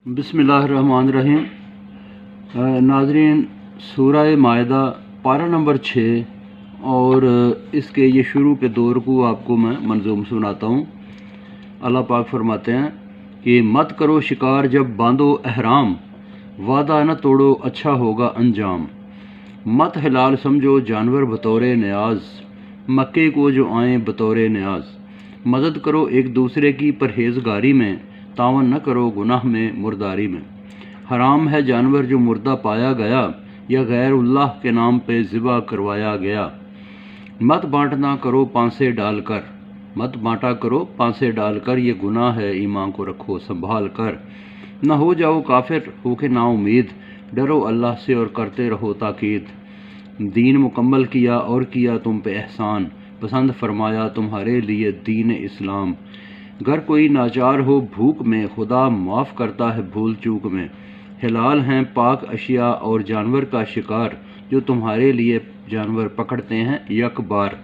बिस्मिल्लाहिर्रहमानिर्रहीम। नाज़रीन, सूरह मायदा पारा नंबर 6 और इसके ये शुरू के दो रुकू आपको मैं मंज़ूम सुनाता हूँ। अल्लाह पाक फरमाते हैं कि मत करो शिकार जब बांधो अहराम, वादा न तोड़ो अच्छा होगा अंजाम। मत हिलाल समझो जानवर बतौरे न्याज, मक्के को जो आएँ बतौरे न्याज। मदद करो एक दूसरे की परहेजगारी में, तावन न करो गुनाह में मुर्दारी में। हराम है जानवर जो मुर्दा पाया गया, या गैरुल्लाह के नाम पे ज़िबा करवाया गया। मत बांटना करो पांसे डालकर, मत बांटा करो पांसे डालकर, ये गुनाह है ईमान को रखो संभाल कर। न हो जाओ काफिर होके ना उम्मीद, डरो अल्लाह से और करते रहो ताकीद। दीन मुकम्मल किया और किया तुम पे एहसान, पसंद फरमाया तुम्हारे लिए दीन इस्लाम। अगर कोई नाचार हो भूख में, खुदा माफ़ करता है भूल चूक में। हिलाल हैं पाक अशिया और जानवर का शिकार, जो तुम्हारे लिए जानवर पकड़ते हैं यक बार।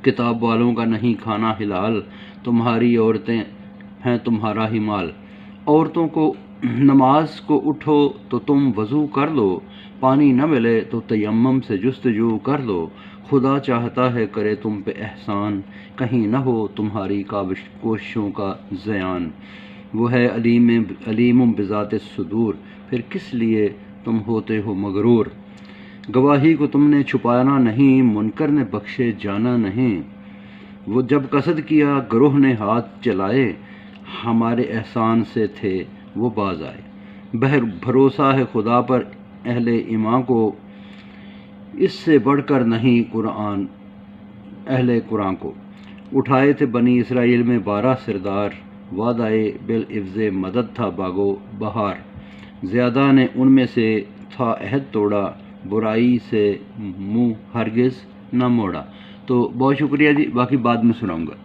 किताब वालों का नहीं खाना हिलाल, तुम्हारी औरतें हैं तुम्हारा ही माल। औरतों को नमाज को उठो तो तुम वज़ू कर लो, पानी न मिले तो तयम्मम से जुस्तजू कर लो। खुदा चाहता है करे तुम पे एहसान, कहीं न हो तुम्हारी कोशिशों का ज़यान। वो है अलीम बिज़ात सुदूर, फिर किस लिए तुम होते हो मगरूर। गवाही को तुमने छुपाना नहीं, मुनकर ने बख्शे जाना नहीं। वो जब कसद किया गरोह ने हाथ चलाए, हमारे एहसान से थे वो बाज आए। भरोसा है खुदा पर अहले ईमान को, इससे बढ़कर नहीं कुरान अहले कुरान को। उठाए थे बनी इसराइल में 12 सरदार, वादाए बिल इफ्ज़े मदद था बागो बहार। ज़्यादा ने उनमें से था अहद तोड़ा, बुराई से मुँह हरगिज़ न मोड़ा। तो बहुत शुक्रिया जी, बाकी बाद में सुनाऊँगा।